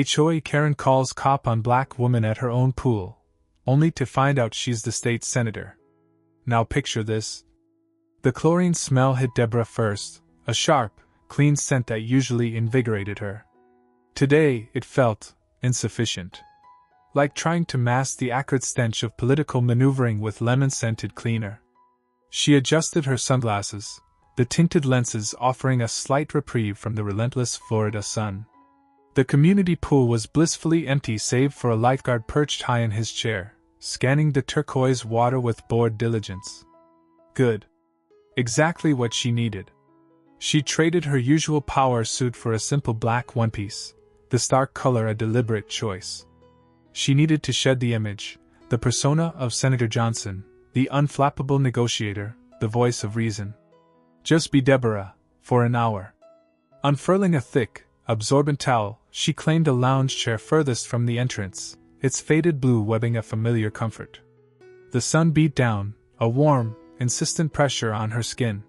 HOA Karen calls cop on black woman at her own pool, only to find out she's the state senator. Now picture this. The chlorine smell hit Deborah first, a sharp, clean scent that usually invigorated her. Today, it felt insufficient. Like trying to mask the acrid stench of political maneuvering with lemon-scented cleaner. She adjusted her sunglasses, the tinted lenses offering a slight reprieve from the relentless Florida sun. The community pool was blissfully empty save for a lifeguard perched high in his chair, scanning the turquoise water with bored diligence. Good. Exactly what she needed. She traded her usual power suit for a simple black one-piece, the stark color a deliberate choice. She needed to shed the image, the persona of Senator Johnson, the unflappable negotiator, the voice of reason. Just be Deborah, for an hour. Unfurling a thick, absorbent towel, she claimed a lounge chair furthest from the entrance, its faded blue webbing a familiar comfort. The sun beat down, a warm, insistent pressure on her skin.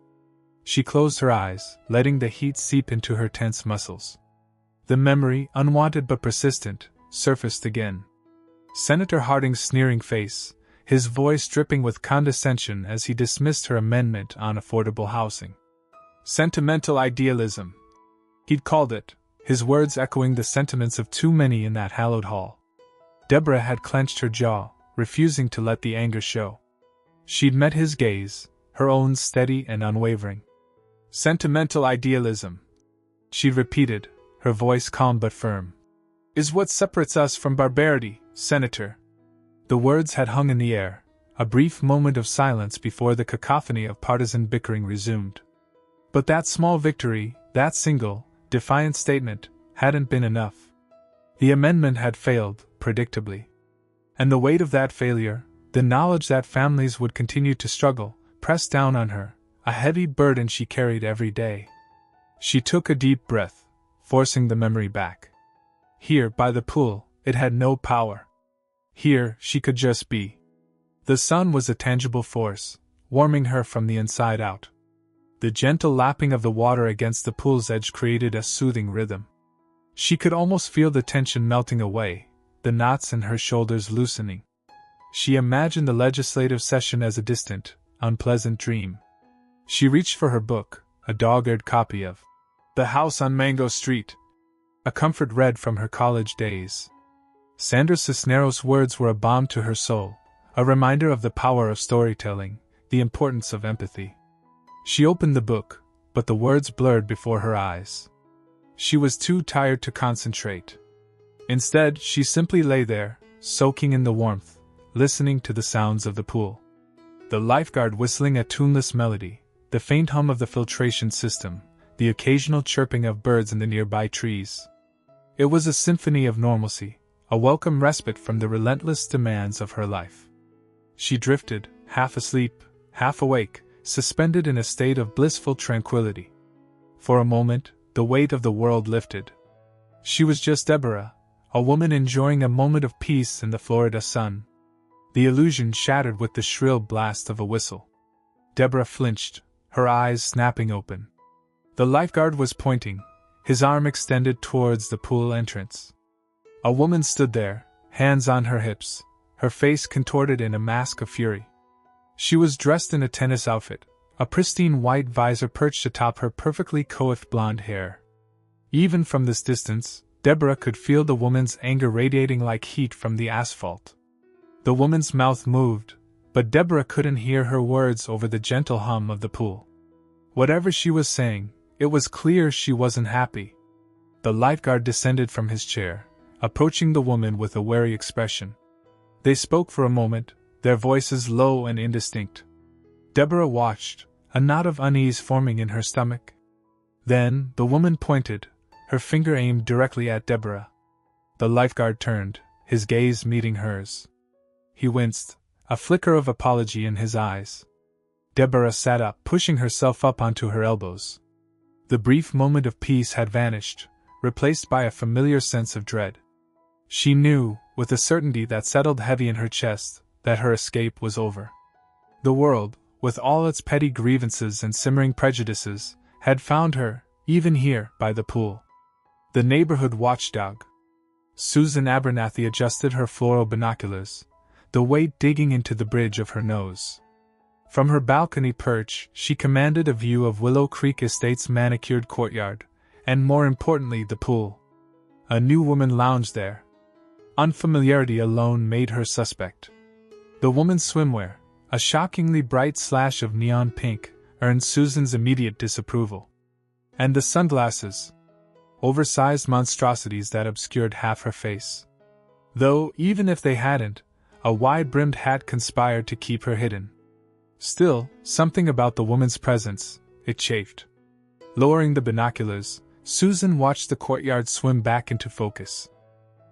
She closed her eyes, letting the heat seep into her tense muscles. The memory, unwanted but persistent, surfaced again. Senator Harding's sneering face, his voice dripping with condescension as he dismissed her amendment on affordable housing. Sentimental idealism. He'd called it, his words echoing the sentiments of too many in that hallowed hall. Deborah had clenched her jaw, refusing to let the anger show. She'd met his gaze, her own steady and unwavering. Sentimental idealism, she repeated, her voice calm but firm, is what separates us from barbarity, Senator. The words had hung in the air, a brief moment of silence before the cacophony of partisan bickering resumed. But that small victory, that single, defiant statement, hadn't been enough. The amendment had failed, predictably. And the weight of that failure, the knowledge that families would continue to struggle, pressed down on her, a heavy burden she carried every day. She took a deep breath, forcing the memory back. Here, by the pool, it had no power. Here, she could just be. The sun was a tangible force, warming her from the inside out. The gentle lapping of the water against the pool's edge created a soothing rhythm. She could almost feel the tension melting away, the knots in her shoulders loosening. She imagined the legislative session as a distant, unpleasant dream. She reached for her book, a dog-eared copy of The House on Mango Street, a comfort read from her college days. Sandra Cisneros' words were a balm to her soul, a reminder of the power of storytelling, the importance of empathy. She opened the book, but the words blurred before her eyes. She was too tired to concentrate. Instead, she simply lay there, soaking in the warmth, listening to the sounds of the pool. The lifeguard whistling a tuneless melody, the faint hum of the filtration system, the occasional chirping of birds in the nearby trees. It was a symphony of normalcy, a welcome respite from the relentless demands of her life. She drifted, half asleep, half awake, suspended in a state of blissful tranquility. For a moment, the weight of the world lifted. She was just Deborah, a woman enjoying a moment of peace in the Florida sun. The illusion shattered with the shrill blast of a whistle. Deborah flinched, her eyes snapping open. The lifeguard was pointing, his arm extended towards the pool entrance. A woman stood there, hands on her hips, her face contorted in a mask of fury. She was dressed in a tennis outfit, a pristine white visor perched atop her perfectly coiffed blonde hair. Even from this distance, Deborah could feel the woman's anger radiating like heat from the asphalt. The woman's mouth moved, but Deborah couldn't hear her words over the gentle hum of the pool. Whatever she was saying, it was clear she wasn't happy. The lifeguard descended from his chair, approaching the woman with a wary expression. They spoke for a moment, their voices low and indistinct. Deborah watched, a knot of unease forming in her stomach. Then, the woman pointed, her finger aimed directly at Deborah. The lifeguard turned, his gaze meeting hers. He winced, a flicker of apology in his eyes. Deborah sat up, pushing herself up onto her elbows. The brief moment of peace had vanished, replaced by a familiar sense of dread. She knew, with a certainty that settled heavy in her chest, that her escape was over. The world, with all its petty grievances and simmering prejudices, had found her, even here, by the pool. The neighborhood watchdog. Susan Abernathy adjusted her fluoro binoculars, the weight digging into the bridge of her nose. From her balcony perch, she commanded a view of Willow Creek Estate's manicured courtyard, and more importantly the pool. A new woman lounged there. Unfamiliarity alone made her suspect. The woman's swimwear, a shockingly bright slash of neon pink, earned Susan's immediate disapproval. And the sunglasses. Oversized monstrosities that obscured half her face. Though, even if they hadn't, a wide-brimmed hat conspired to keep her hidden. Still, something about the woman's presence, it chafed. Lowering the binoculars, Susan watched the courtyard swim back into focus.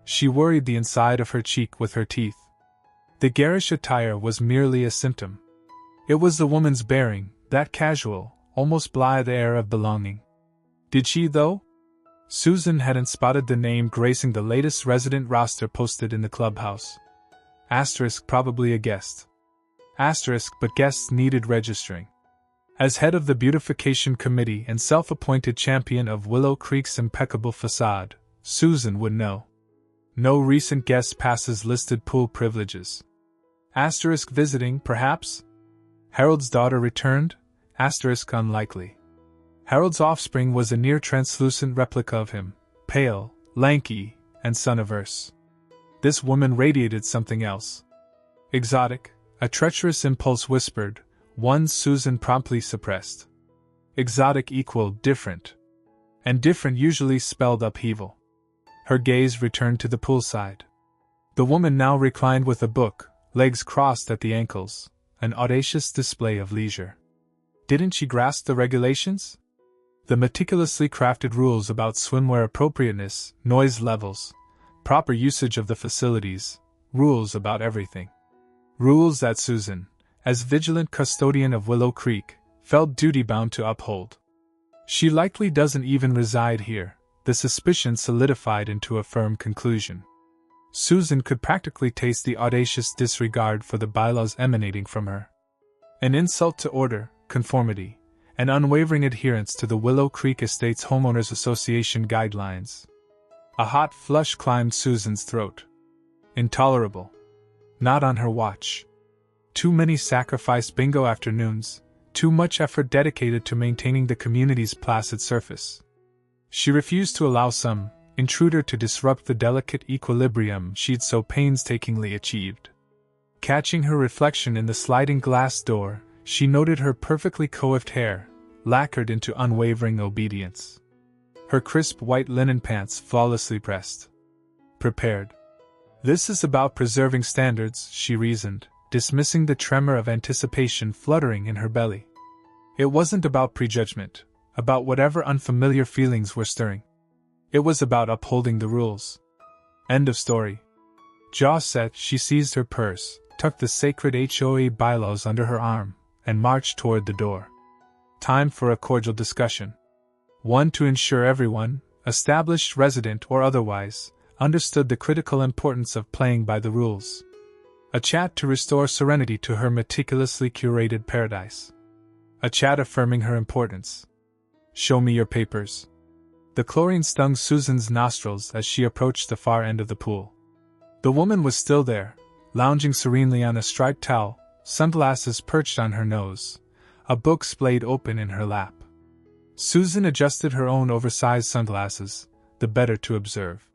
She worried the inside of her cheek with her teeth. The garish attire was merely a symptom. It was the woman's bearing, that casual, almost blithe air of belonging. Did she, though? Susan hadn't spotted the name gracing the latest resident roster posted in the clubhouse. Asterisk, probably a guest. Asterisk, but guests needed registering. As head of the beautification committee and self-appointed champion of Willow Creek's impeccable facade, Susan would know. No recent guest passes listed pool privileges. Asterisk, visiting, perhaps? Harold's daughter returned? Asterisk, unlikely. Harold's offspring was a near-translucent replica of him, pale, lanky, and sun-averse. This woman radiated something else. Exotic, a treacherous impulse whispered, one Susan promptly suppressed. Exotic equaled different. And different usually spelled upheaval. Her gaze returned to the poolside. The woman now reclined with a book, legs crossed at the ankles, an audacious display of leisure. Didn't she grasp the regulations? The meticulously crafted rules about swimwear appropriateness, noise levels, proper usage of the facilities, rules about everything. Rules that Susan, as vigilant custodian of Willow Creek, felt duty-bound to uphold. She likely doesn't even reside here, the suspicion solidified into a firm conclusion. Susan could practically taste the audacious disregard for the bylaws emanating from her. An insult to order, conformity, and unwavering adherence to the Willow Creek Estates Homeowners Association guidelines. A hot flush climbed Susan's throat. Intolerable. Not on her watch. Too many sacrificed bingo afternoons, too much effort dedicated to maintaining the community's placid surface. She refused to allow some intruder to disrupt the delicate equilibrium she'd so painstakingly achieved. Catching her reflection in the sliding glass door, she noted her perfectly coiffed hair, lacquered into unwavering obedience. Her crisp white linen pants flawlessly pressed. Prepared. This is about preserving standards, she reasoned, dismissing the tremor of anticipation fluttering in her belly. It wasn't about prejudgment, about whatever unfamiliar feelings were stirring. It was about upholding the rules. End of story. Jaw set, she seized her purse, tucked the sacred HOA bylaws under her arm, and marched toward the door. Time for a cordial discussion. One to ensure everyone, established resident or otherwise, understood the critical importance of playing by the rules. A chat to restore serenity to her meticulously curated paradise. A chat affirming her importance. Show me your papers. The chlorine stung Susan's nostrils as she approached the far end of the pool. The woman was still there, lounging serenely on a striped towel, sunglasses perched on her nose, a book splayed open in her lap. Susan adjusted her own oversized sunglasses, the better to observe.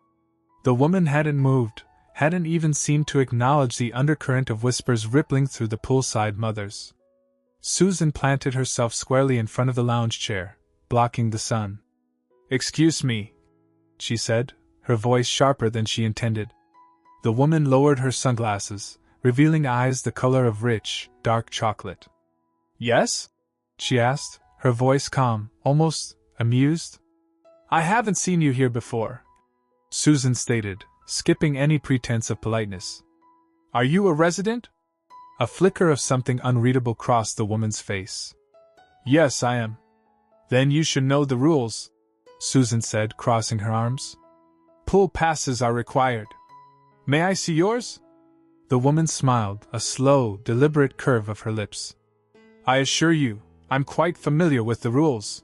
The woman hadn't moved, hadn't even seemed to acknowledge the undercurrent of whispers rippling through the poolside mothers. Susan planted herself squarely in front of the lounge chair, blocking the sun. "Excuse me," she said, her voice sharper than she intended. The woman lowered her sunglasses, revealing eyes the color of rich, dark chocolate. "Yes?" she asked, her voice calm, almost amused. "I haven't seen you here before," Susan stated, skipping any pretense of politeness. "Are you a resident?" A flicker of something unreadable crossed the woman's face. "Yes, I am." "Then you should know the rules," Susan said, crossing her arms. "Pool passes are required. May I see yours?" The woman smiled, a slow, deliberate curve of her lips. "I assure you, I'm quite familiar with the rules.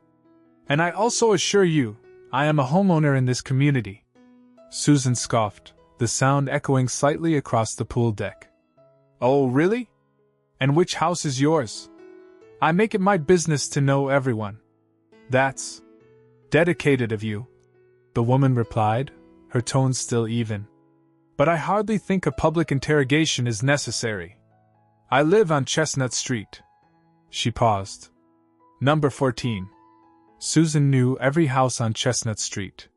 And I also assure you, I am a homeowner in this community." Susan scoffed, the sound echoing slightly across the pool deck. Oh, really? And which house is yours? I make it my business to know everyone. That's dedicated of you, the woman replied, her tone still even. But I hardly think a public interrogation is necessary. I live on Chestnut Street. She paused. Number 14. Susan knew every house on Chestnut Street.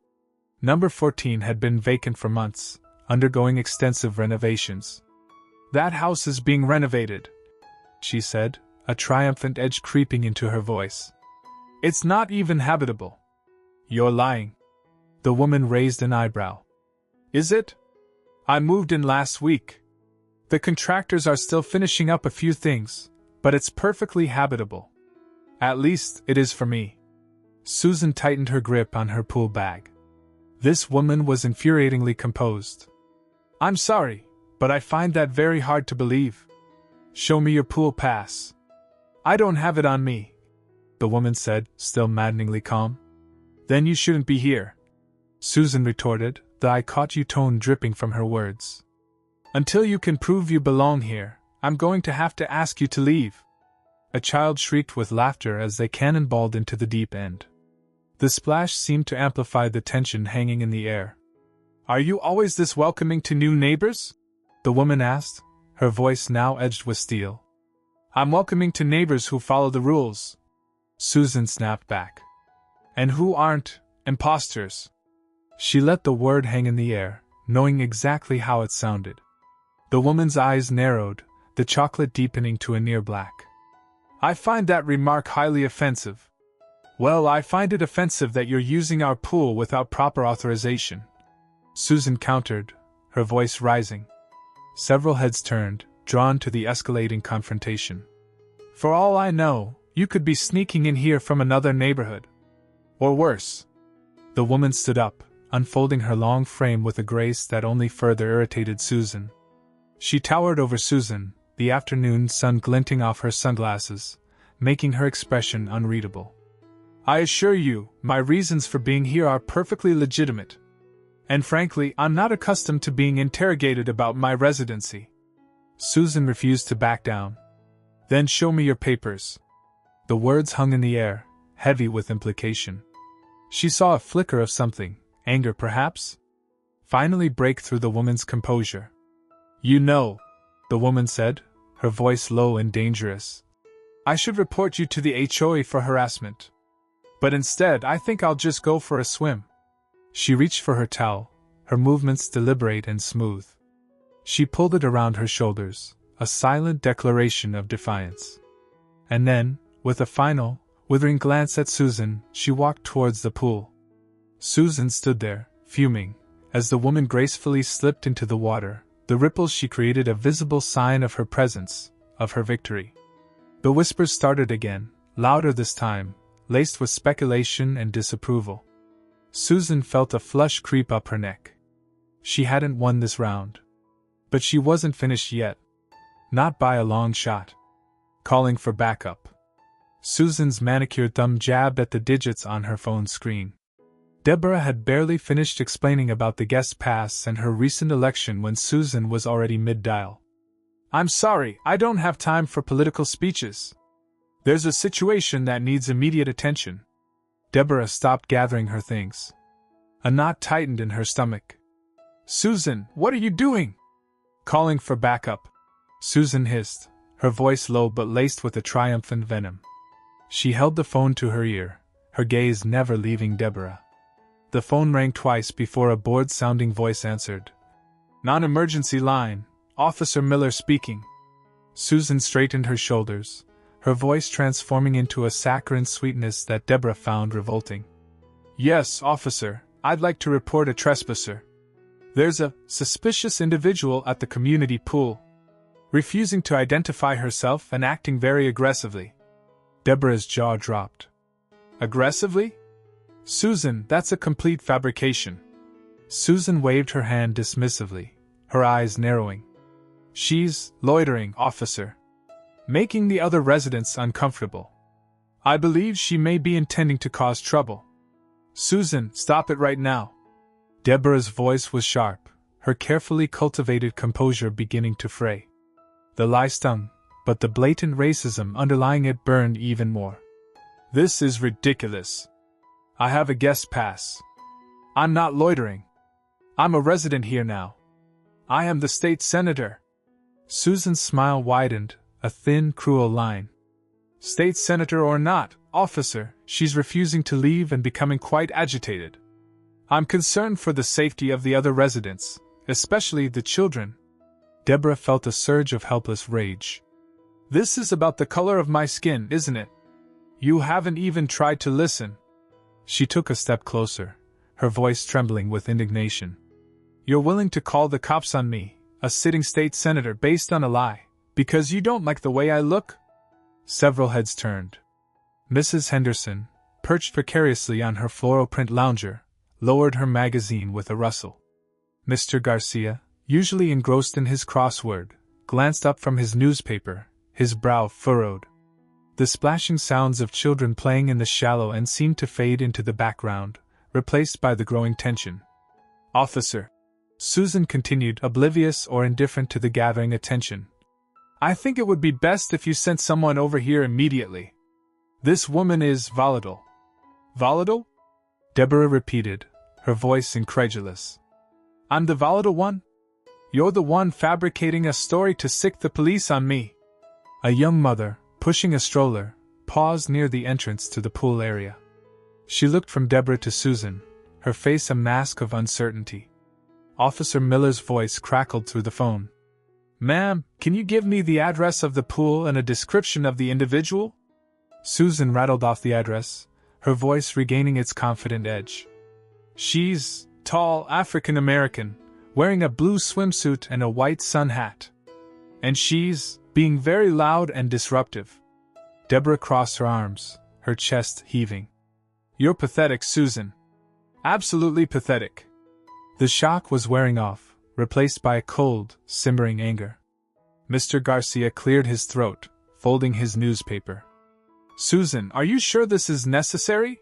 Number 14 had been vacant for months, undergoing extensive renovations. That house is being renovated, she said, a triumphant edge creeping into her voice. It's not even habitable. You're lying. The woman raised an eyebrow. Is it? I moved in last week. The contractors are still finishing up a few things, but it's perfectly habitable. At least, it is for me. Susan tightened her grip on her pool bag. This woman was infuriatingly composed. I'm sorry, but I find that very hard to believe. Show me your pool pass. I don't have it on me, the woman said, still maddeningly calm. Then you shouldn't be here, Susan retorted, the I-caught-you tone dripping from her words. Until you can prove you belong here, I'm going to have to ask you to leave. A child shrieked with laughter as they cannonballed into the deep end. The splash seemed to amplify the tension hanging in the air. Are you always this welcoming to new neighbors? The woman asked, her voice now edged with steel. I'm welcoming to neighbors who follow the rules, Susan snapped back. And who aren't imposters. She let the word hang in the air, knowing exactly how it sounded. The woman's eyes narrowed, the chocolate deepening to a near black. I find that remark highly offensive. Well, I find it offensive that you're using our pool without proper authorization, Susan countered, her voice rising. Several heads turned, drawn to the escalating confrontation. For all I know, you could be sneaking in here from another neighborhood. Or worse. The woman stood up, unfolding her long frame with a grace that only further irritated Susan. She towered over Susan, the afternoon sun glinting off her sunglasses, making her expression unreadable. I assure you, my reasons for being here are perfectly legitimate. And frankly, I'm not accustomed to being interrogated about my residency. Susan refused to back down. Then show me your papers. The words hung in the air, heavy with implication. She saw a flicker of something, anger perhaps? Finally break through the woman's composure. You know, the woman said, her voice low and dangerous. I should report you to the HOA for harassment. But instead, I think I'll just go for a swim. She reached for her towel, her movements deliberate and smooth. She pulled it around her shoulders, a silent declaration of defiance. And then, with a final, withering glance at Susan, she walked towards the pool. Susan stood there, fuming, as the woman gracefully slipped into the water, the ripples she created a visible sign of her presence, of her victory. The whispers started again, louder this time, laced with speculation and disapproval. Susan felt a flush creep up her neck. She hadn't won this round. But she wasn't finished yet. Not by a long shot. Calling for backup. Susan's manicured thumb jabbed at the digits on her phone screen. Deborah had barely finished explaining about the guest pass and her recent election when Susan was already mid-dial. I'm sorry, I don't have time for political speeches. There's a situation that needs immediate attention. Deborah stopped gathering her things. A knot tightened in her stomach. Susan, what are you doing? Calling for backup. Susan hissed, her voice low but laced with a triumphant venom. She held the phone to her ear, her gaze never leaving Deborah. The phone rang twice before a bored-sounding voice answered. Non-emergency line, Officer Miller speaking. Susan straightened her shoulders, her voice transforming into a saccharine sweetness that Deborah found revolting. Yes, officer, I'd like to report a trespasser. There's a suspicious individual at the community pool, refusing to identify herself and acting very aggressively. Deborah's jaw dropped. Aggressively? Susan, that's a complete fabrication. Susan waved her hand dismissively, her eyes narrowing. She's loitering, officer. Making the other residents uncomfortable. I believe she may be intending to cause trouble. Susan, stop it right now. Deborah's voice was sharp, her carefully cultivated composure beginning to fray. The lie stung, but the blatant racism underlying it burned even more. This is ridiculous. I have a guest pass. I'm not loitering. I'm a resident here now. I am the state senator. Susan's smile widened, a thin, cruel line. State senator or not, officer, she's refusing to leave and becoming quite agitated. I'm concerned for the safety of the other residents, especially the children. Deborah felt a surge of helpless rage. This is about the color of my skin, isn't it? You haven't even tried to listen. She took a step closer, her voice trembling with indignation. You're willing to call the cops on me, a sitting state senator, based on a lie, because you don't like the way I look? Several heads turned. Mrs. Henderson, perched precariously on her floral print lounger, lowered her magazine with a rustle. Mr. Garcia, usually engrossed in his crossword, glanced up from his newspaper, his brow furrowed. The splashing sounds of children playing in the shallow end seemed to fade into the background, replaced by the growing tension. Officer, Susan continued, oblivious or indifferent to the gathering attention. I think it would be best if you sent someone over here immediately. This woman is volatile. Volatile? Deborah repeated, her voice incredulous. I'm the volatile one? You're the one fabricating a story to sick the police on me. A young mother, pushing a stroller, paused near the entrance to the pool area. She looked from Deborah to Susan, her face a mask of uncertainty. Officer Miller's voice crackled through the phone. Ma'am, can you give me the address of the pool and a description of the individual? Susan rattled off the address, her voice regaining its confident edge. She's tall, African American, wearing a blue swimsuit and a white sun hat. And she's being very loud and disruptive. Deborah crossed her arms, her chest heaving. You're pathetic, Susan. Absolutely pathetic. The shock was wearing off, replaced by a cold, simmering anger. Mr. Garcia cleared his throat, folding his newspaper. Susan, are you sure this is necessary?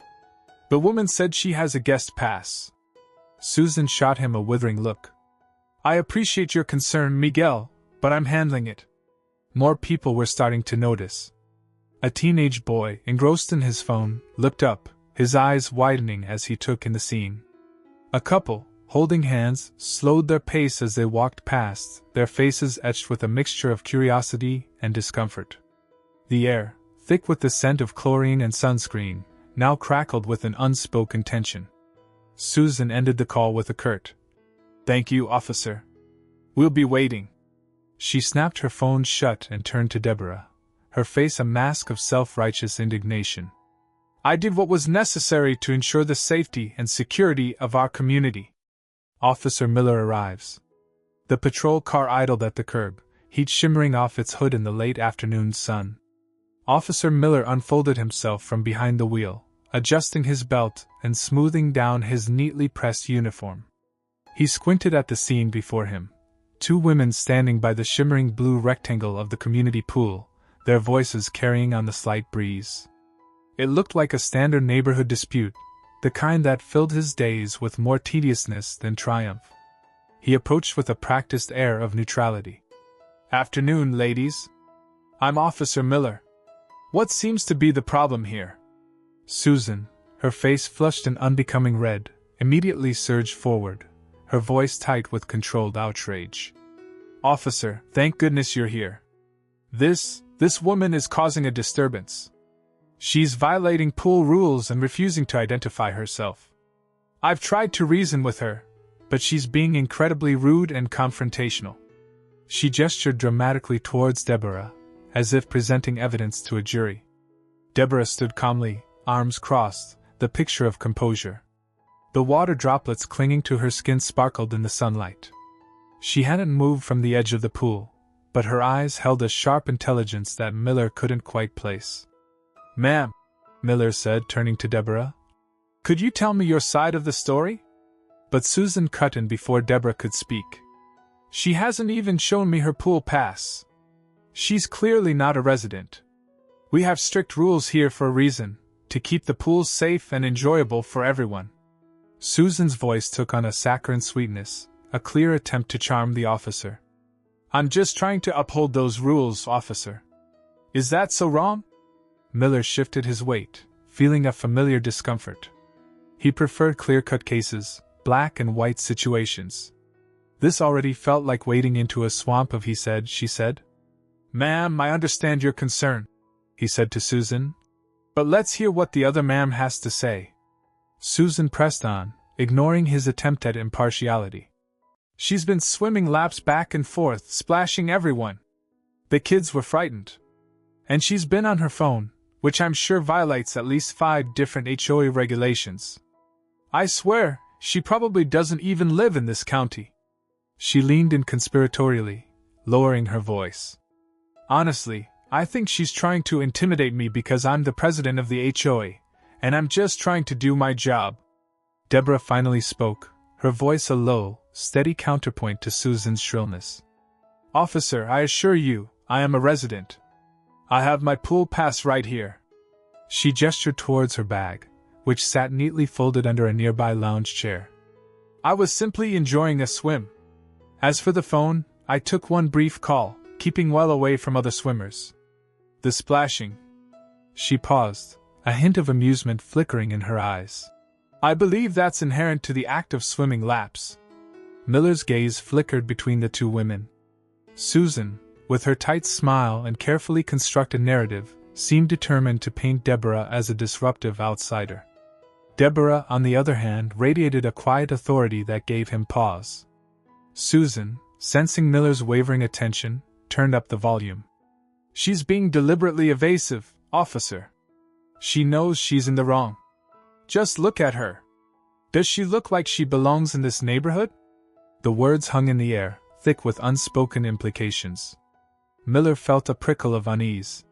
The woman said she has a guest pass. Susan shot him a withering look. I appreciate your concern, Miguel, but I'm handling it. More people were starting to notice. A teenage boy, engrossed in his phone, looked up, his eyes widening as he took in the scene. A couple, holding hands, slowed their pace as they walked past, their faces etched with a mixture of curiosity and discomfort. The air, thick with the scent of chlorine and sunscreen, now crackled with an unspoken tension. Susan ended the call with a curt, "Thank you, officer. We'll be waiting." She snapped her phone shut and turned to Deborah, her face a mask of self-righteous indignation. I did what was necessary to ensure the safety and security of our community. Officer Miller arrives. The patrol car idled at the curb, heat shimmering off its hood in the late afternoon sun. Officer Miller unfolded himself from behind the wheel, adjusting his belt and smoothing down his neatly pressed uniform. He squinted at the scene before him. Two women standing by the shimmering blue rectangle of the community pool, their voices carrying on the slight breeze. It looked like a standard neighborhood dispute, the kind that filled his days with more tediousness than triumph. He approached with a practiced air of neutrality. Afternoon, ladies. I'm Officer Miller. What seems to be the problem here? Susan, her face flushed an unbecoming red, immediately surged forward, her voice tight with controlled outrage. Officer, thank goodness you're here. This woman is causing a disturbance. She's violating pool rules and refusing to identify herself. I've tried to reason with her, but she's being incredibly rude and confrontational. She gestured dramatically towards Deborah, as if presenting evidence to a jury. Deborah stood calmly, arms crossed, the picture of composure. The water droplets clinging to her skin sparkled in the sunlight. She hadn't moved from the edge of the pool, but her eyes held a sharp intelligence that Miller couldn't quite place. Ma'am, Miller said, turning to Deborah, could you tell me your side of the story? But Susan cut in before Deborah could speak. She hasn't even shown me her pool pass. She's clearly not a resident. We have strict rules here for a reason, to keep the pools safe and enjoyable for everyone. Susan's voice took on a saccharine sweetness, a clear attempt to charm the officer. I'm just trying to uphold those rules, officer. Is that so wrong? Miller shifted his weight, feeling a familiar discomfort. He preferred clear-cut cases, black and white situations. This already felt like wading into a swamp of he said, she said. Ma'am, I understand your concern, he said to Susan. But let's hear what the other ma'am has to say. Susan pressed on, ignoring his attempt at impartiality. She's been swimming laps back and forth, splashing everyone. The kids were frightened. And she's been on her phone, which I'm sure violates at least 5 different HOA regulations. I swear, she probably doesn't even live in this county. She leaned in conspiratorially, lowering her voice. Honestly, I think she's trying to intimidate me because I'm the president of the HOA, and I'm just trying to do my job. Deborah finally spoke, her voice a low, steady counterpoint to Susan's shrillness. Officer, I assure you, I am a resident. I have my pool pass right here. She gestured towards her bag, which sat neatly folded under a nearby lounge chair. I was simply enjoying a swim. As for the phone, I took one brief call, keeping well away from other swimmers. The splashing. She paused, a hint of amusement flickering in her eyes. I believe that's inherent to the act of swimming laps. Miller's gaze flickered between the two women. Susan, with her tight smile and carefully constructed narrative, seemed determined to paint Deborah as a disruptive outsider. Deborah, on the other hand, radiated a quiet authority that gave him pause. Susan, sensing Miller's wavering attention, turned up the volume. She's being deliberately evasive, officer. She knows she's in the wrong. Just look at her. Does she look like she belongs in this neighborhood? The words hung in the air, thick with unspoken implications. Miller felt a prickle of unease.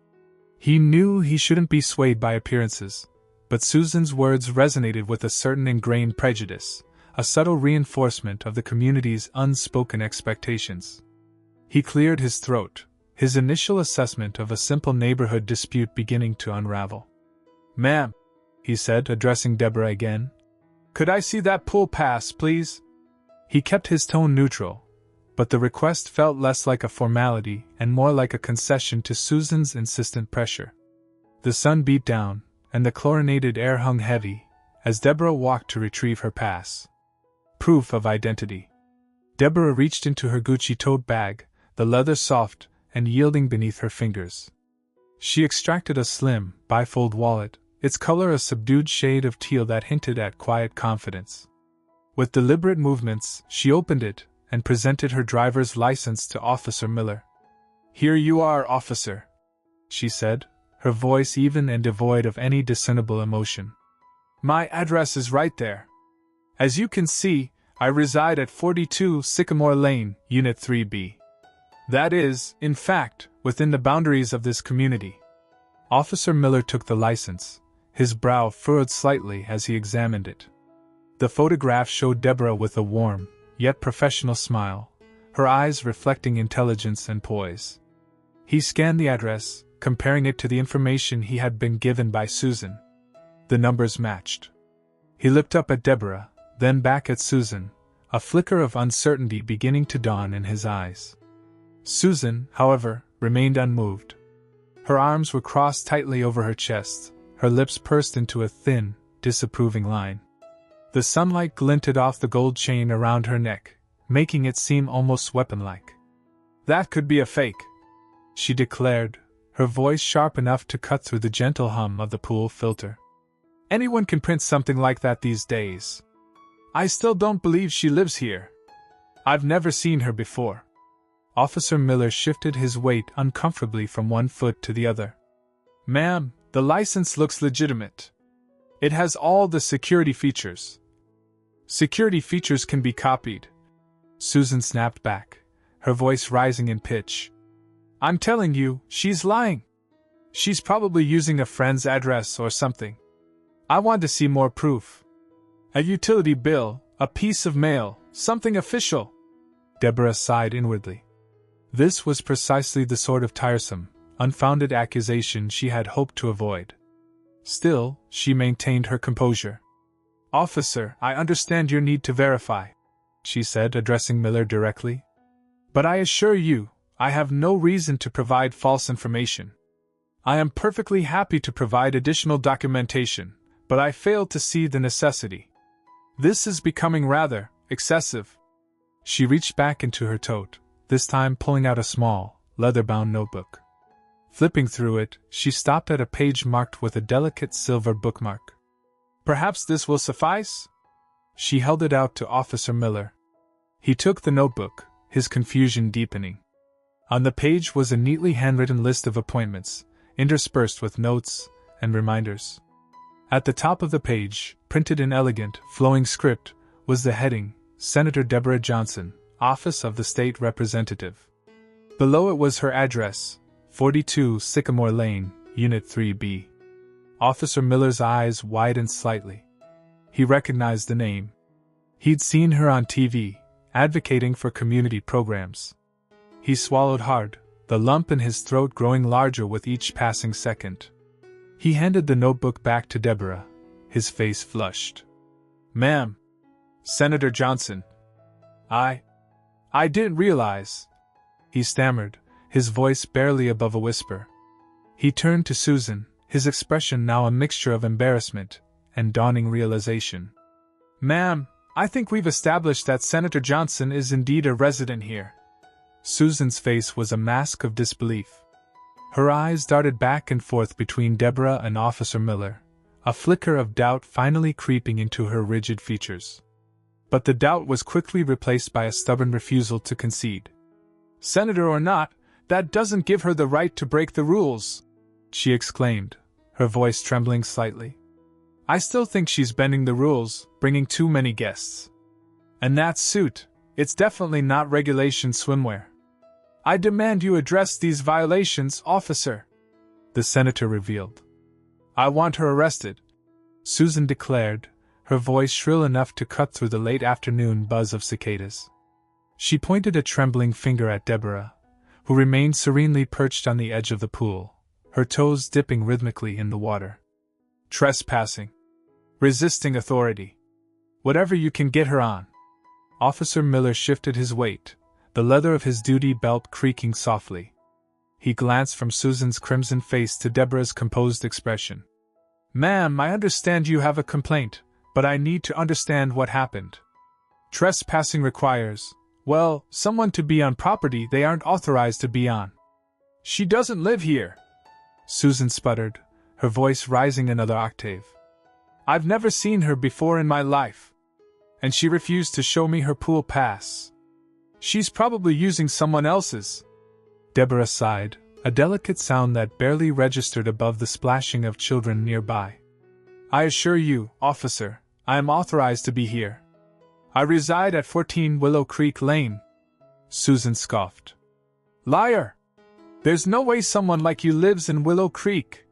He knew he shouldn't be swayed by appearances, but Susan's words resonated with a certain ingrained prejudice, a subtle reinforcement of the community's unspoken expectations. He cleared his throat, his initial assessment of a simple neighborhood dispute beginning to unravel. Ma'am, he said, addressing Deborah again. Could I see that pool pass, please? He kept his tone neutral, but the request felt less like a formality and more like a concession to Susan's insistent pressure. The sun beat down, and the chlorinated air hung heavy, as Deborah walked to retrieve her pass. Proof of identity. Deborah reached into her Gucci tote bag, the leather soft and yielding beneath her fingers. She extracted a slim, bifold wallet, its color a subdued shade of teal that hinted at quiet confidence. With deliberate movements, she opened it and presented her driver's license to Officer Miller. Here you are, officer, she said, her voice even and devoid of any discernible emotion. My address is right there. As you can see, I reside at 42 Sycamore Lane, Unit 3B. That is, in fact, within the boundaries of this community. Officer Miller took the license, his brow furrowed slightly as he examined it. The photograph showed Deborah with a warm, yet professional smile, her eyes reflecting intelligence and poise. He scanned the address, comparing it to the information he had been given by Susan. The numbers matched. He looked up at Deborah, then back at Susan, a flicker of uncertainty beginning to dawn in his eyes. Susan, however, remained unmoved. Her arms were crossed tightly over her chest, her lips pursed into a thin, disapproving line. The sunlight glinted off the gold chain around her neck, making it seem almost weapon-like. That could be a fake, she declared, her voice sharp enough to cut through the gentle hum of the pool filter. Anyone can print something like that these days. I still don't believe she lives here. I've never seen her before. Officer Miller shifted his weight uncomfortably from one foot to the other. Ma'am, the license looks legitimate. It has all the security features. Security features can be copied. Susan snapped back, her voice rising in pitch. I'm telling you, she's lying. She's probably using a friend's address or something. I want to see more proof. A utility bill, a piece of mail, something official. Deborah sighed inwardly. This was precisely the sort of tiresome, unfounded accusation she had hoped to avoid. Still, she maintained her composure. Officer, I understand your need to verify, she said, addressing Miller directly. But I assure you, I have no reason to provide false information. I am perfectly happy to provide additional documentation, but I fail to see the necessity. This is becoming rather excessive. She reached back into her tote, this time pulling out a small, leather-bound notebook. Flipping through it, she stopped at a page marked with a delicate silver bookmark. Perhaps this will suffice? She held it out to Officer Miller. He took the notebook, his confusion deepening. On the page was a neatly handwritten list of appointments, interspersed with notes and reminders. At the top of the page, printed in elegant, flowing script, was the heading, Senator Deborah Johnson, Office of the State Representative. Below it was her address, 42 Sycamore Lane, Unit 3B. Officer Miller's eyes widened slightly. He recognized the name. He'd seen her on TV, advocating for community programs. He swallowed hard, the lump in his throat growing larger with each passing second. He handed the notebook back to Deborah, his face flushed. Ma'am, Senator Johnson. I didn't realize, he stammered, his voice barely above a whisper. He turned to Susan, his expression now a mixture of embarrassment and dawning realization. Ma'am, I think we've established that Senator Johnson is indeed a resident here. Susan's face was a mask of disbelief. Her eyes darted back and forth between Deborah and Officer Miller, a flicker of doubt finally creeping into her rigid features. But the doubt was quickly replaced by a stubborn refusal to concede. Senator or not, that doesn't give her the right to break the rules, she exclaimed, her voice trembling slightly. I still think she's bending the rules, bringing too many guests. And that suit, it's definitely not regulation swimwear. I demand you address these violations, officer, the senator revealed. I want her arrested, Susan declared, her voice shrill enough to cut through the late afternoon buzz of cicadas. She pointed a trembling finger at Deborah, who remained serenely perched on the edge of the pool, her toes dipping rhythmically in the water. Trespassing. Resisting authority. Whatever you can get her on. Officer Miller shifted his weight, the leather of his duty belt creaking softly. He glanced from Susan's crimson face to Deborah's composed expression. Ma'am, I understand you have a complaint, but I need to understand what happened. Trespassing requires, well, someone to be on property they aren't authorized to be on. She doesn't live here, Susan sputtered, her voice rising another octave. I've never seen her before in my life. And she refused to show me her pool pass. She's probably using someone else's. Deborah sighed, a delicate sound that barely registered above the splashing of children nearby. I assure you, officer, I am authorized to be here. I reside at 14 Willow Creek Lane. Susan scoffed. Liar! There's no way someone like you lives in Willow Creek.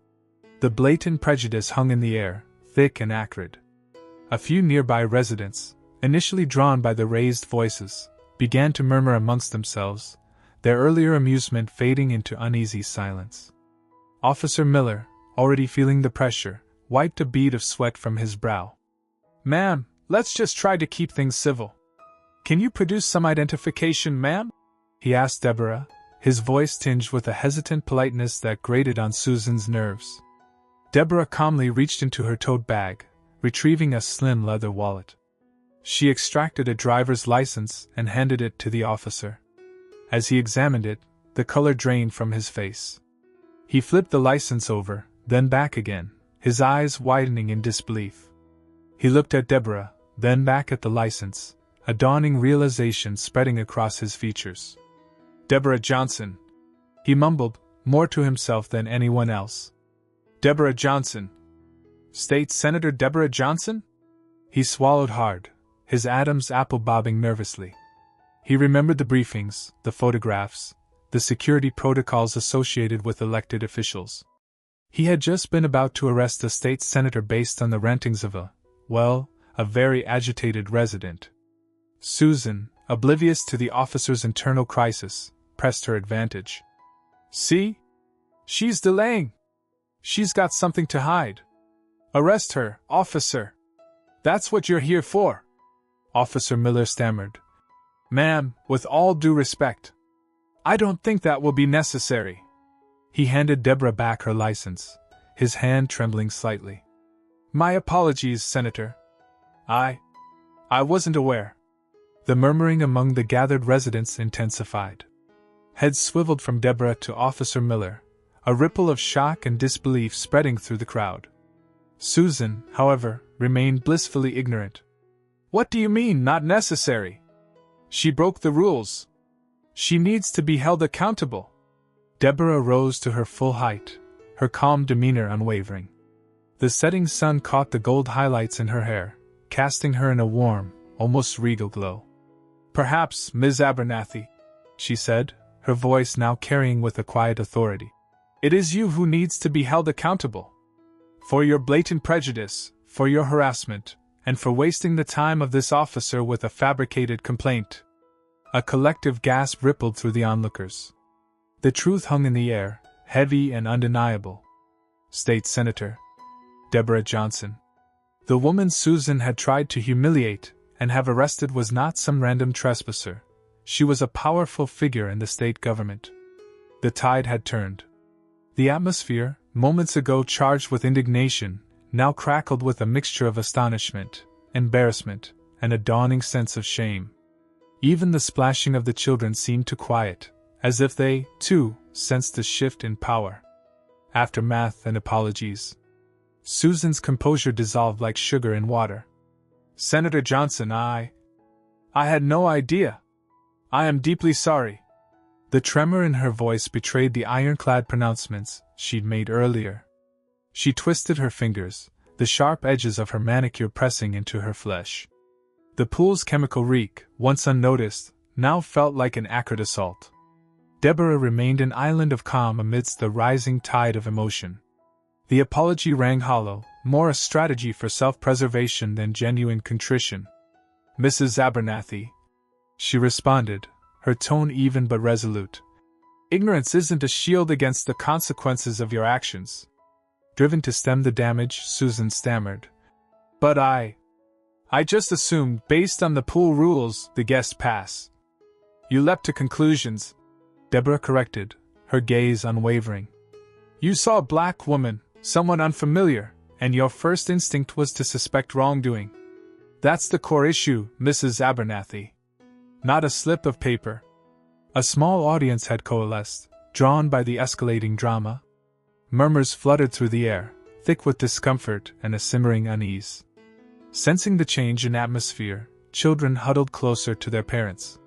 The blatant prejudice hung in the air, thick and acrid. A few nearby residents, initially drawn by the raised voices, began to murmur amongst themselves, their earlier amusement fading into uneasy silence. Officer Miller, already feeling the pressure, wiped a bead of sweat from his brow. Ma'am, let's just try to keep things civil. Can you produce some identification, ma'am? He asked Deborah, his voice tinged with a hesitant politeness that grated on Susan's nerves. Deborah calmly reached into her tote bag, retrieving a slim leather wallet. She extracted a driver's license and handed it to the officer. As he examined it, the color drained from his face. He flipped the license over, then back again, his eyes widening in disbelief. He looked at Deborah, then back at the license, a dawning realization spreading across his features. Deborah Johnson, he mumbled, more to himself than anyone else. Deborah Johnson. State Senator Deborah Johnson? He swallowed hard, his Adam's apple bobbing nervously. He remembered the briefings, the photographs, the security protocols associated with elected officials. He had just been about to arrest a state senator based on the rantings of a very agitated resident. Susan, oblivious to the officer's internal crisis, pressed her advantage. See? She's delaying. She's got something to hide. Arrest her, officer. That's what you're here for, Officer Miller stammered. Ma'am, with all due respect, I don't think that will be necessary. He handed Deborah back her license, his hand trembling slightly. My apologies, Senator. I wasn't aware. The murmuring among the gathered residents intensified. Heads swiveled from Deborah to Officer Miller, a ripple of shock and disbelief spreading through the crowd. Susan, however, remained blissfully ignorant. What do you mean, not necessary? She broke the rules. She needs to be held accountable. Deborah rose to her full height, her calm demeanor unwavering. The setting sun caught the gold highlights in her hair, casting her in a warm, almost regal glow. Perhaps, Ms. Abernathy, she said, her voice now carrying with a quiet authority. It is you who needs to be held accountable. For your blatant prejudice, for your harassment, and for wasting the time of this officer with a fabricated complaint. A collective gasp rippled through the onlookers. The truth hung in the air, heavy and undeniable. State Senator Deborah Johnson. The woman Susan had tried to humiliate and have arrested was not some random trespasser. She was a powerful figure in the state government. The tide had turned. The atmosphere, moments ago charged with indignation, now crackled with a mixture of astonishment, embarrassment, and a dawning sense of shame. Even the splashing of the children seemed to quiet, as if they, too, sensed a shift in power. Aftermath and apologies. Susan's composure dissolved like sugar in water. Senator Johnson, I had no idea. I am deeply sorry. The tremor in her voice betrayed the ironclad pronouncements she'd made earlier. She twisted her fingers, the sharp edges of her manicure pressing into her flesh. The pool's chemical reek, once unnoticed, now felt like an acrid assault. Deborah remained an island of calm amidst the rising tide of emotion. The apology rang hollow, more a strategy for self-preservation than genuine contrition. Mrs. Abernathy, she responded, her tone even but resolute. Ignorance isn't a shield against the consequences of your actions. Driven to stem the damage, Susan stammered. But I just assumed, based on the pool rules, the guest pass. You leapt to conclusions, Deborah corrected, her gaze unwavering. You saw a black woman, someone unfamiliar, and your first instinct was to suspect wrongdoing. That's the core issue, Mrs. Abernathy. Not a slip of paper. A small audience had coalesced, drawn by the escalating drama. Murmurs fluttered through the air, thick with discomfort and a simmering unease. Sensing the change in atmosphere, children huddled closer to their parents.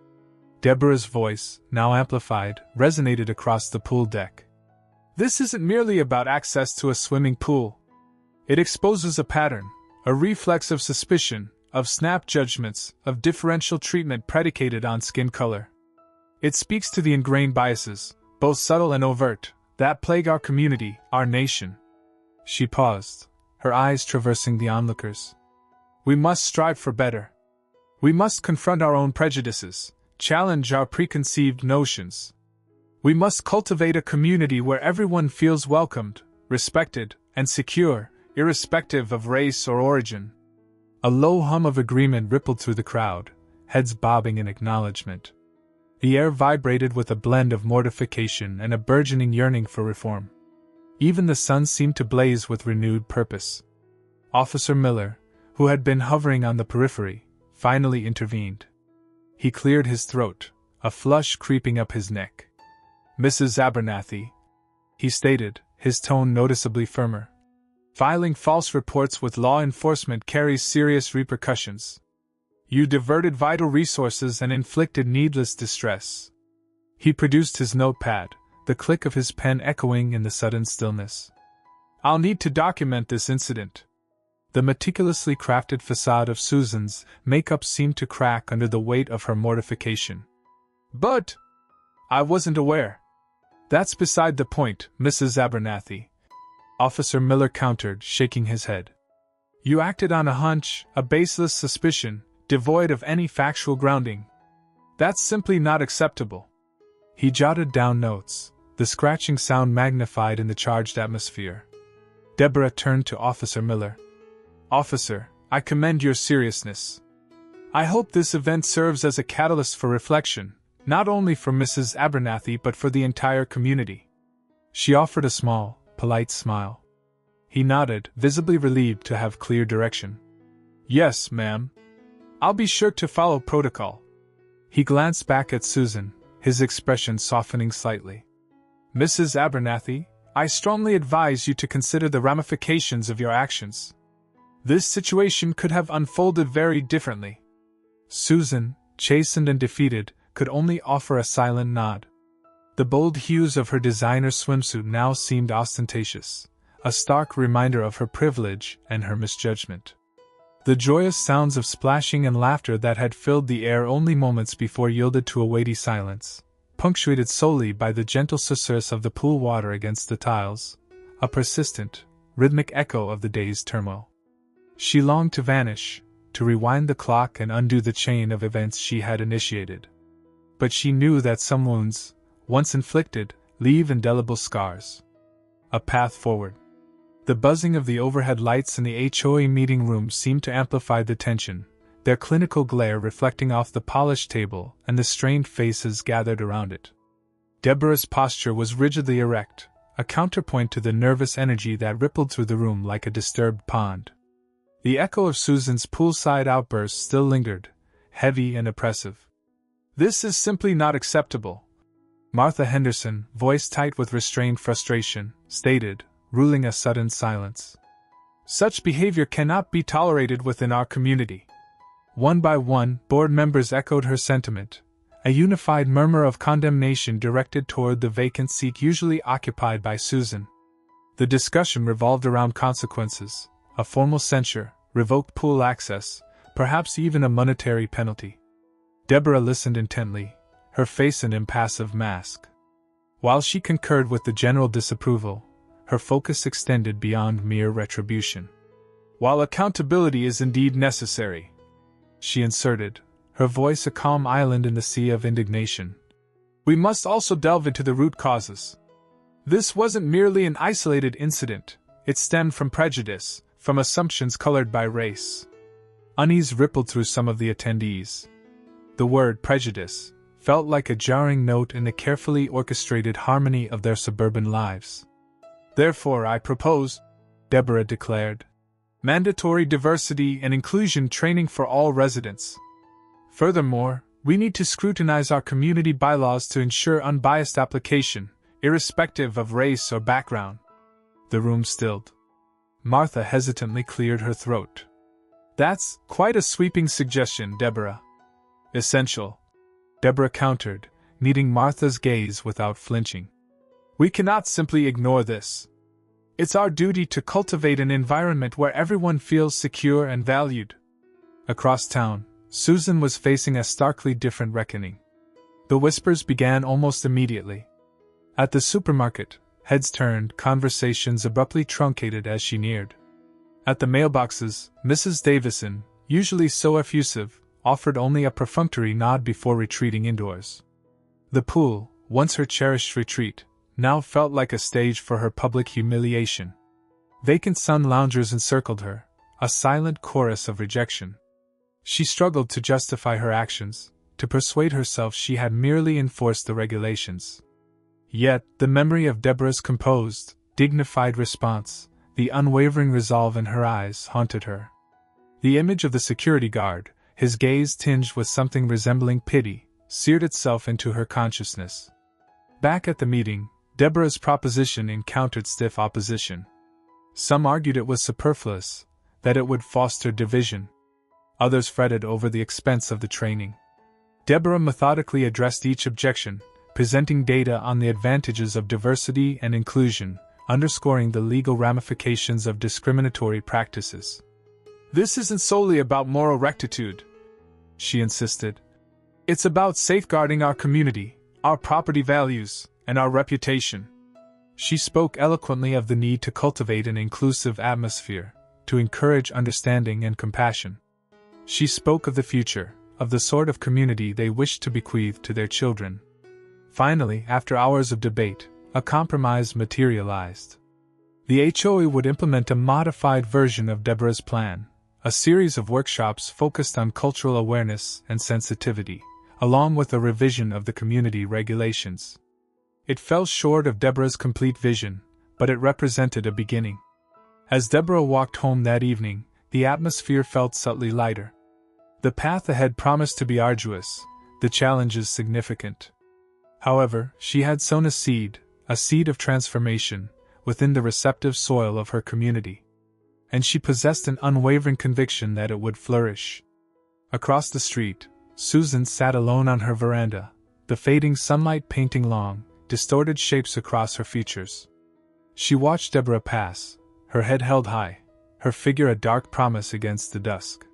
Deborah's voice, now amplified, resonated across the pool deck. This isn't merely about access to a swimming pool. It exposes a pattern, a reflex of suspicion, of snap judgments, of differential treatment predicated on skin color. It speaks to the ingrained biases, both subtle and overt, that plague our community, our nation. She paused, her eyes traversing the onlookers. We must strive for better. We must confront our own prejudices, challenge our preconceived notions. We must cultivate a community where everyone feels welcomed, respected, and secure, irrespective of race or origin. A low hum of agreement rippled through the crowd, heads bobbing in acknowledgement. The air vibrated with a blend of mortification and a burgeoning yearning for reform. Even the sun seemed to blaze with renewed purpose. Officer Miller, who had been hovering on the periphery, finally intervened. He cleared his throat, a flush creeping up his neck. Mrs. Abernathy, he stated, his tone noticeably firmer. Filing false reports with law enforcement carries serious repercussions. You diverted vital resources and inflicted needless distress. He produced his notepad, the click of his pen echoing in the sudden stillness. I'll need to document this incident. The meticulously crafted facade of Susan's makeup seemed to crack under the weight of her mortification. But I wasn't aware. That's beside the point, Mrs. Abernathy. Officer Miller countered, shaking his head. You acted on a hunch, a baseless suspicion, devoid of any factual grounding. That's simply not acceptable. He jotted down notes, the scratching sound magnified in the charged atmosphere. Deborah turned to Officer Miller. Officer, I commend your seriousness. I hope this event serves as a catalyst for reflection, not only for Mrs. Abernathy but for the entire community." She offered a small, polite smile. He nodded, visibly relieved to have clear direction. "Yes, ma'am. I'll be sure to follow protocol." He glanced back at Susan, his expression softening slightly. "Mrs. Abernathy, I strongly advise you to consider the ramifications of your actions. This situation could have unfolded very differently." Susan, chastened and defeated, could only offer a silent nod. The bold hues of her designer swimsuit now seemed ostentatious, a stark reminder of her privilege and her misjudgment. The joyous sounds of splashing and laughter that had filled the air only moments before yielded to a weighty silence, punctuated solely by the gentle susurrus of the pool water against the tiles, a persistent, rhythmic echo of the day's turmoil. She longed to vanish, to rewind the clock and undo the chain of events she had initiated. But she knew that some wounds, once inflicted, leave indelible scars. A path forward. The buzzing of the overhead lights in the HOA meeting room seemed to amplify the tension, their clinical glare reflecting off the polished table and the strained faces gathered around it. Deborah's posture was rigidly erect, a counterpoint to the nervous energy that rippled through the room like a disturbed pond. The echo of Susan's poolside outburst still lingered, heavy and oppressive. "This is simply not acceptable," Martha Henderson, voice tight with restrained frustration, stated, ruling a sudden silence. "Such behavior cannot be tolerated within our community." One by one, board members echoed her sentiment, a unified murmur of condemnation directed toward the vacant seat usually occupied by Susan. The discussion revolved around consequences, a formal censure, revoked pool access, perhaps even a monetary penalty. Deborah listened intently, her face an impassive mask. While she concurred with the general disapproval, her focus extended beyond mere retribution. "While accountability is indeed necessary," she inserted, her voice a calm island in the sea of indignation, "we must also delve into the root causes. This wasn't merely an isolated incident, it stemmed from prejudice, from assumptions colored by race." Unease rippled through some of the attendees. The word prejudice felt like a jarring note in the carefully orchestrated harmony of their suburban lives. "Therefore I propose," Deborah declared, "mandatory diversity and inclusion training for all residents. Furthermore, we need to scrutinize our community bylaws to ensure unbiased application, irrespective of race or background." The room stilled. Martha hesitantly cleared her throat. "That's quite a sweeping suggestion, Deborah." "Essential," Deborah countered, meeting Martha's gaze without flinching. "We cannot simply ignore this. It's our duty to cultivate an environment where everyone feels secure and valued." Across town, Susan was facing a starkly different reckoning. The whispers began almost immediately. At the supermarket, heads turned, conversations abruptly truncated as she neared. At the mailboxes, Mrs. Davison, usually so effusive, offered only a perfunctory nod before retreating indoors. The pool, once her cherished retreat, now felt like a stage for her public humiliation. Vacant sun loungers encircled her, a silent chorus of rejection. She struggled to justify her actions, to persuade herself she had merely enforced the regulations. Yet, the memory of Deborah's composed, dignified response, the unwavering resolve in her eyes, haunted her. The image of the security guard, his gaze tinged with something resembling pity, seared itself into her consciousness. Back at the meeting, Deborah's proposition encountered stiff opposition. Some argued it was superfluous, that it would foster division. Others fretted over the expense of the training. Deborah methodically addressed each objection, presenting data on the advantages of diversity and inclusion, underscoring the legal ramifications of discriminatory practices. "This isn't solely about moral rectitude," she insisted. "It's about safeguarding our community, our property values, and our reputation." She spoke eloquently of the need to cultivate an inclusive atmosphere, to encourage understanding and compassion. She spoke of the future, of the sort of community they wished to bequeath to their children. Finally, after hours of debate, a compromise materialized. The HOA would implement a modified version of Deborah's plan, a series of workshops focused on cultural awareness and sensitivity, along with a revision of the community regulations. It fell short of Deborah's complete vision, but it represented a beginning. As Deborah walked home that evening, the atmosphere felt subtly lighter. The path ahead promised to be arduous, the challenges significant. However, she had sown a seed of transformation, within the receptive soil of her community. And she possessed an unwavering conviction that it would flourish. Across the street, Susan sat alone on her veranda, the fading sunlight painting long, distorted shapes across her features. She watched Deborah pass, her head held high, her figure a dark promise against the dusk.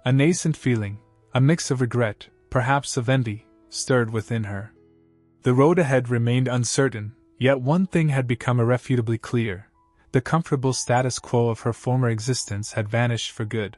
A nascent feeling, a mix of regret, perhaps of envy, stirred within her. The road ahead remained uncertain, yet one thing had become irrefutably clear: the comfortable status quo of her former existence had vanished for good.